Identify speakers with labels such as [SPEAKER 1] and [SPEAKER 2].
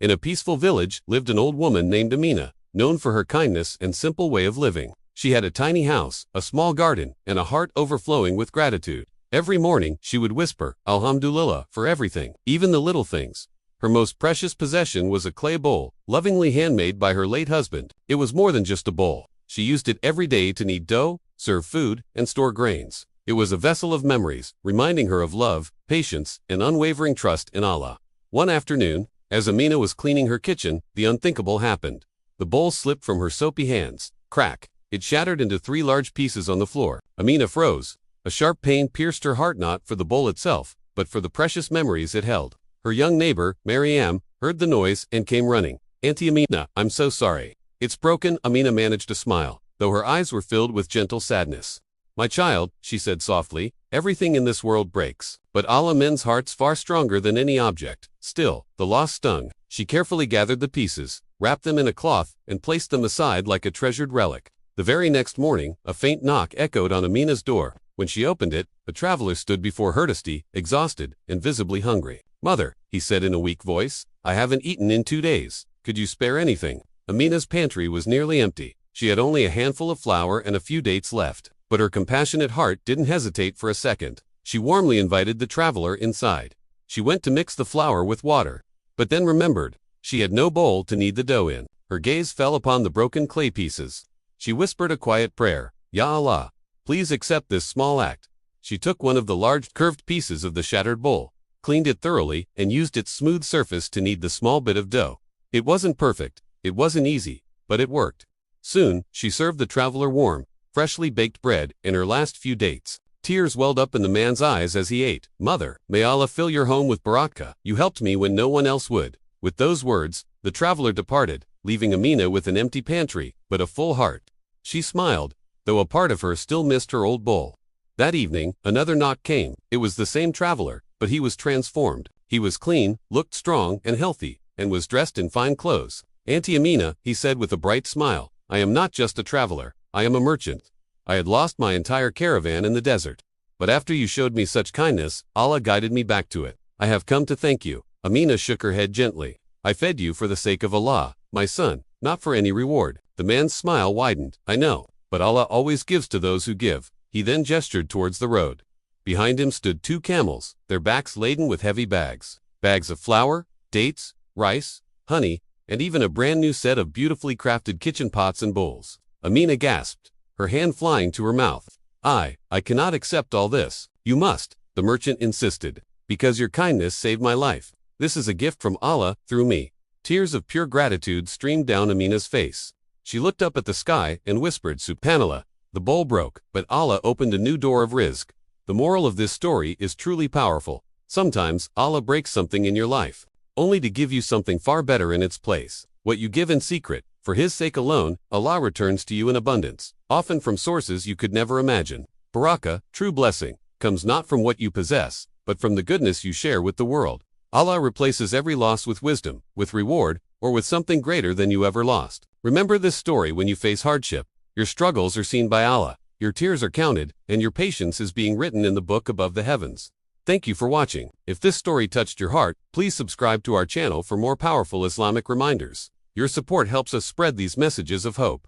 [SPEAKER 1] In a peaceful village lived an old woman named Amina, known for her kindness and simple way of living. She had a tiny house, a small garden, and a heart overflowing with gratitude. Every morning, she would whisper, Alhamdulillah, for everything, even the little things. Her most precious possession was a clay bowl, lovingly handmade by her late husband. It was more than just a bowl. She used it every day to knead dough, serve food, and store grains. It was a vessel of memories, reminding her of love, patience, and unwavering trust in Allah. One afternoon, as Amina was cleaning her kitchen, the unthinkable happened. The bowl slipped from her soapy hands. Crack! It shattered into 3 large pieces on the floor. Amina froze. A sharp pain pierced her heart, not for the bowl itself, but for the precious memories it held. Her young neighbor, Maryam, heard the noise and came running. Auntie Amina, I'm so sorry. It's broken. Amina managed to smile, though her eyes were filled with gentle sadness. My child, she said softly, everything in this world breaks, but Allah mends hearts far stronger than any object. Still, the loss stung. She carefully gathered the pieces, wrapped them in a cloth, and placed them aside like a treasured relic. The very next morning, a faint knock echoed on Amina's door. When she opened it, a traveler stood before her, dusty, exhausted, and visibly hungry. Mother, he said in a weak voice, I haven't eaten in 2 days. Could you spare anything? Amina's pantry was nearly empty. She had only a handful of flour and a few dates left. But her compassionate heart didn't hesitate for a second. She warmly invited the traveler inside. She went to mix the flour with water, but then remembered. She had no bowl to knead the dough in. Her gaze fell upon the broken clay pieces. She whispered a quiet prayer, Ya Allah, please accept this small act. She took one of the large curved pieces of the shattered bowl, cleaned it thoroughly, and used its smooth surface to knead the small bit of dough. It wasn't perfect, it wasn't easy, but it worked. Soon, she served the traveler warm, freshly baked bread and her last few dates. Tears welled up in the man's eyes as he ate. Mother, may Allah fill your home with barakah. You helped me when no one else would. With those words, the traveler departed, leaving Amina with an empty pantry, but a full heart. She smiled, though a part of her still missed her old bowl. That evening, another knock came. It was the same traveler, but he was transformed. He was clean, looked strong and healthy, and was dressed in fine clothes. Auntie Amina, he said with a bright smile, I am not just a traveler, I am a merchant. I had lost my entire caravan in the desert. But after you showed me such kindness, Allah guided me back to it. I have come to thank you. Amina shook her head gently. I fed you for the sake of Allah, my son, not for any reward. The man's smile widened. I know, but Allah always gives to those who give. He then gestured towards the road. Behind him stood 2 camels, their backs laden with heavy bags. Bags of flour, dates, rice, honey, and even a brand new set of beautifully crafted kitchen pots and bowls. Amina gasped, her hand flying to her mouth. I cannot accept all this. You must, the merchant insisted, because your kindness saved my life. This is a gift from Allah through me. Tears of pure gratitude streamed down Amina's face. She looked up at the sky and whispered, Subhanallah. The bowl broke, but Allah opened a new door of rizq. The moral of this story is truly powerful. Sometimes, Allah breaks something in your life, only to give you something far better in its place. What you give in secret, for His sake alone, Allah returns to you in abundance, often from sources you could never imagine. Barakah, true blessing, comes not from what you possess, but from the goodness you share with the world. Allah replaces every loss with wisdom, with reward, or with something greater than you ever lost. Remember this story when you face hardship. Your struggles are seen by Allah, your tears are counted, and your patience is being written in the book above the heavens. Thank you for watching. If this story touched your heart, please subscribe to our channel for more powerful Islamic reminders. Your support helps us spread these messages of hope.